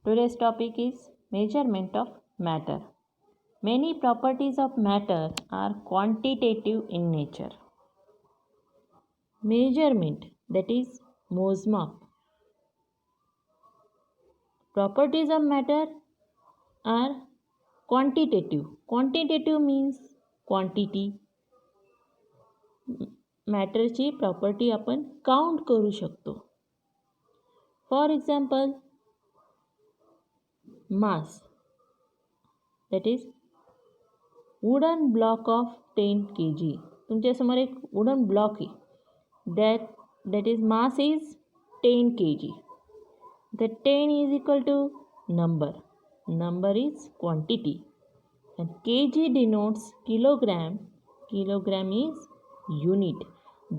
Today's topic is measurement of matter. Many properties of matter are quantitative in nature. Measurement, that is mosmap. Properties of matter are quantitative. Quantitative means quantity. मॅटरची property आपण count करू शकतो. For example mass, that is wooden block of 10 kg. तुमच्यासमोर एक wooden block आहे, that is mass is 10 kg. The 10 is equal to number is quantity, and kg denotes kilogram. Kilogram is unit,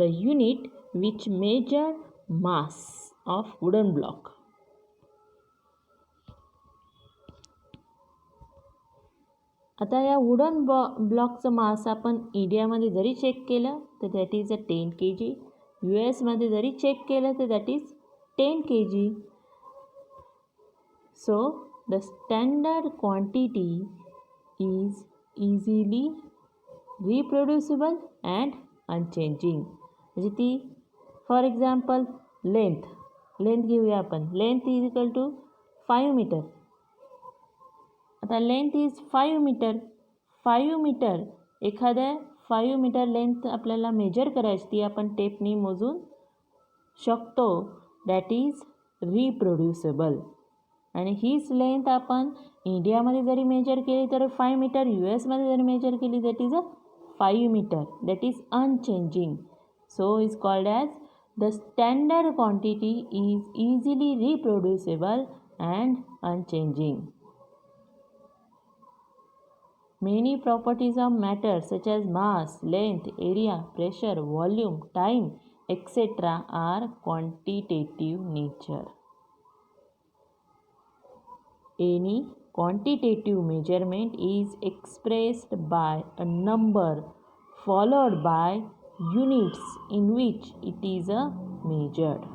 the unit which measure mass of wooden block. आता या wooden ब्लॉकचं मास आपण इंडियामध्ये जरी चेक केलं तर दॅट इज 10 kg. US जरी चेक केलं तर that is 10 kg. So the standard quantity is easily reproducible and unchanging. म्हणजे ती फॉर एक्झाम्पल लेंथ घेऊया आपण. Length is equal to 5 metre. आता लेंथ इज 5 मीटर. 5 मीटर एखाद्या 5 मीटर लेंथ आपल्याला मेजर करायची, ती आपण टेपनी मोजून शकतो. That is reproducible. आणि हीच लेंथ आपण इंडियामध्ये जरी मेजर केली तर 5 मीटर, US जरी मेजर केली that is 5 metre. That is unchanging. So is called as the standard quantity is easily reproducible and unchanging. Many properties of matter such as mass, length, area, pressure, volume, time, etc. are quantitative nature. Any quantitative measurement is expressed by a number followed by units in which it is measured.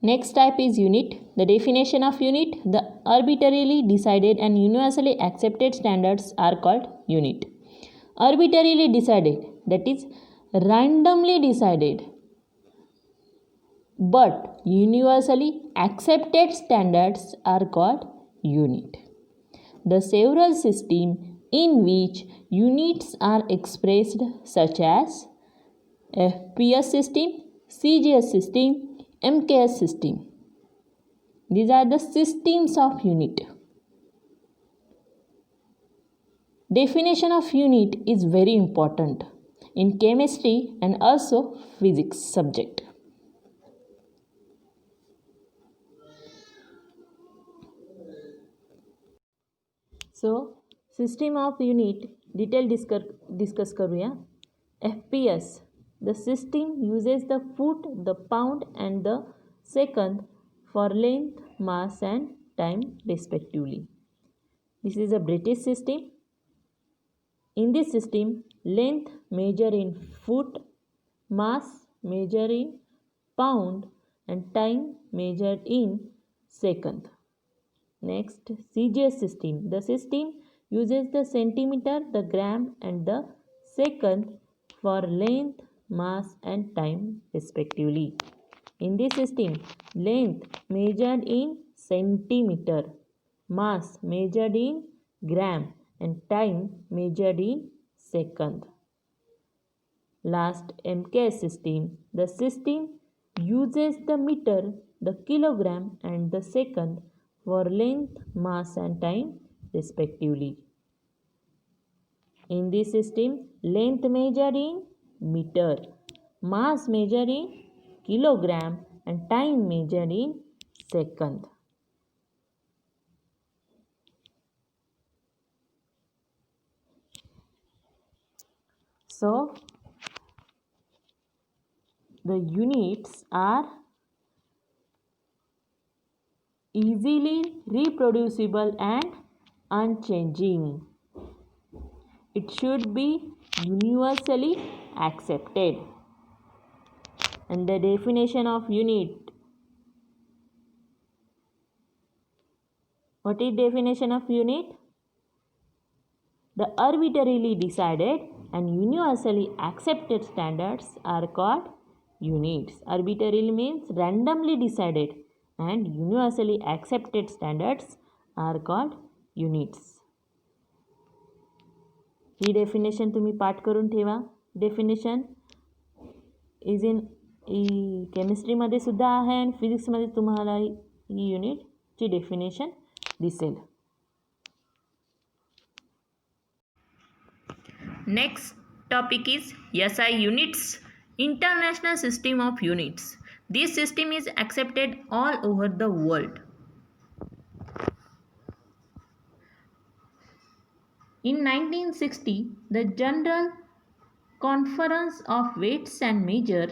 Next type is unit. The definition of unit: the arbitrarily decided and universally accepted standards are called unit. Arbitrarily decided, that is randomly decided, but universally accepted standards are called unit. The several systems in which units are expressed such as FPS system, CGS system, MKS system. These are the systems of unit. Definition of unit is very important in chemistry and also physics subject. So system of unit detail discuss करूया. FPS, the system uses the foot, the pound and the second for length, mass and time respectively. This is a British system. In this system, length measured in foot, mass measured in pound and time measured in second. Next, CGS system. The system uses the centimeter, the gram and the second for length, mass and time respectively. In this system, length measured in centimeter, mass measured in gram and time measured in second. Last, MKS system. The system uses the meter, the kilogram and the second for length, mass and time respectively. In this system, length measured in meter, mass measured in kilogram and time measured in second. So the units are easily reproducible and unchanging. It should be universally accepted. And the definition of unit. What is definition of unit? The arbitrarily decided and universally accepted standards are called units. Arbitrarily means randomly decided and universally accepted standards are called units. He definition तुम्ही पाठ करून ठेवा. Definition is in केमिस्ट्रीमध्ये सुद्धा आहे आणि फिजिक्समध्ये तुम्हाला ही युनिटची definition दिसेल. Next topic is SI units, International System of Units. This system is accepted all over the world. In 1960, the General Conference of Weights and Measure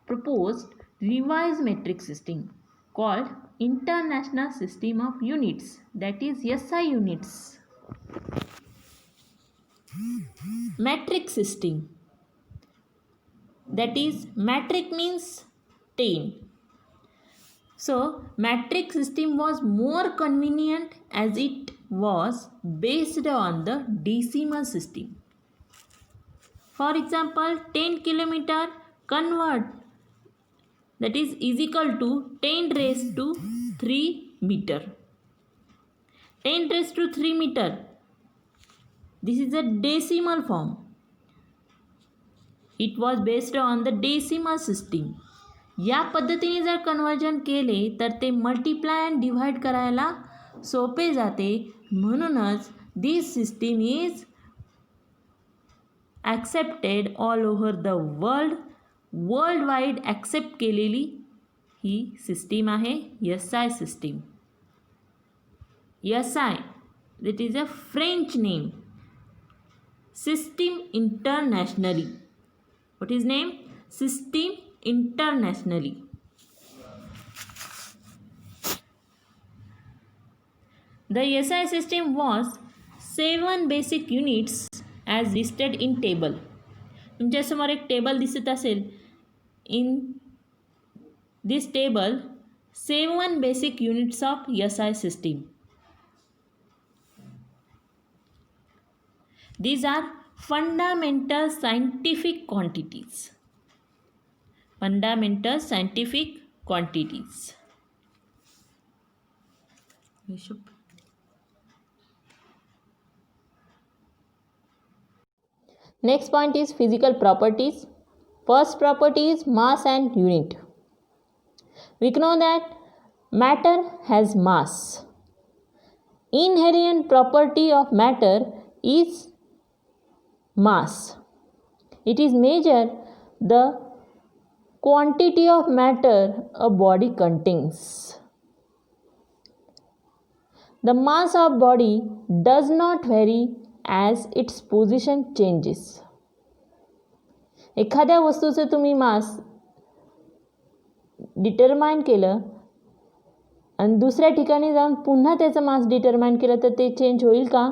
proposed revised metric system called International System of Units, that is SI units. Metric system, that is metric means 10. So metric system was more convenient as it was based on the decimal system. For example, 10 kilometer convert, that is equal to 10 raised to 3 meter. 10 raised to 3 meter. This is a decimal form. It was based on the decimal system. या पद्धतीने जर conversion केले तर ते multiply and divide करायला सोपे जाते. म्हणूनच this system is accepted all over the world. World wide accept केलेली ही सिस्टीम आहे SI system. SI, that is a French name. System internationally. What is name? System internationally. The SI system was 7 basic units as listed in table. तुमच्यासमोर एक table दिसत असेल. In this table 7 basic units of SI system. These are fundamental scientific quantities. Fundamental scientific quantities. Next point is physical properties. First property is mass and unit. We know that matter has mass. Inherent property of matter is mass. It is measure the quantity of matter a body contains. The mass of body does not vary as its position changes. एखाद्या वस्तूचं तुम्ही मास determine केलं आणि दुसऱ्या ठिकाणी जाऊन पुन्हा त्याचं मास determine केलं तर ते चेंज होईल का?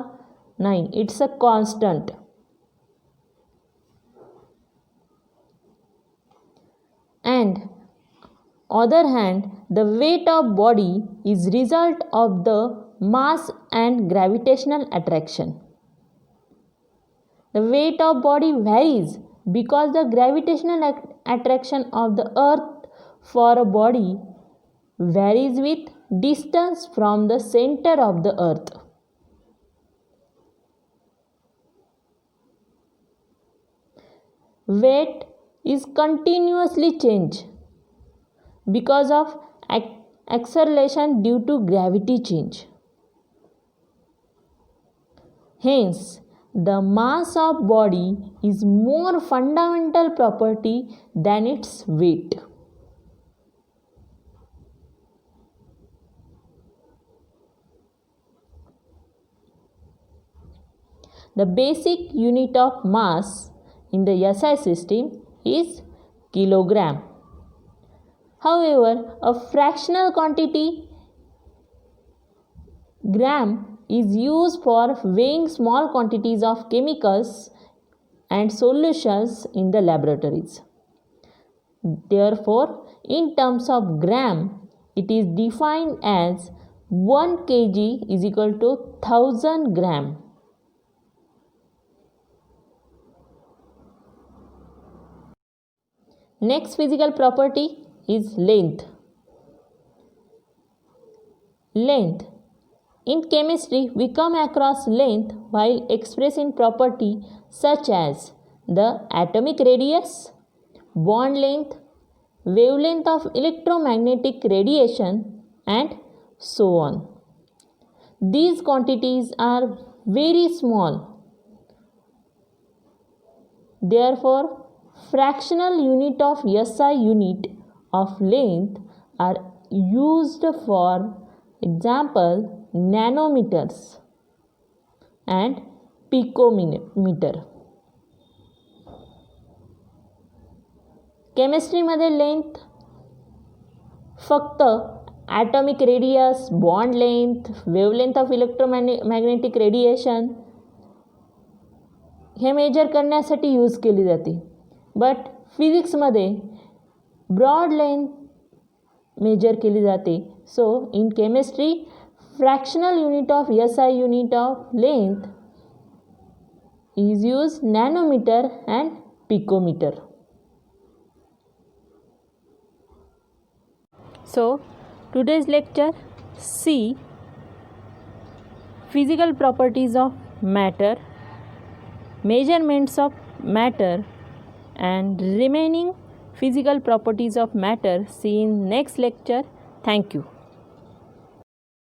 नाही. It's a constant. And other hand, the weight of body is result of the mass and gravitational attraction. The weight of body varies because the gravitational attraction of the earth for a body varies with distance from the center of the earth. Weight is continuously changed because of acceleration due to gravity change. Hence, the mass of body is more fundamental property than its weight. The basic unit of mass in the SI system is kilogram. However, a fractional quantity gram is used for weighing small quantities of chemicals and solutions in the laboratories. Therefore, in terms of gram, it is defined as 1 kg is equal to 1000 gram. Next physical property is length. Length. In chemistry, we come across length while expressing property such as the atomic radius, bond length, wavelength of electromagnetic radiation, and so on. These quantities are very small. Therefore, fractional unit of SI unit of length are used for example nanometers and picometer. केमिस्ट्रीमध्ये length फक्त atomic radius, bond length, wavelength of electromagnetic radiation हे measure करण्यासाठी use केली जाते. But फिजिक्समध्ये broad length measure केली जाते. So in chemistry fractional unit of SI unit of length is used nanometer and picometer. So today's lecture see physical properties of matter, measurements of matter and remaining physical properties of matter. See in next lecture. Thank you.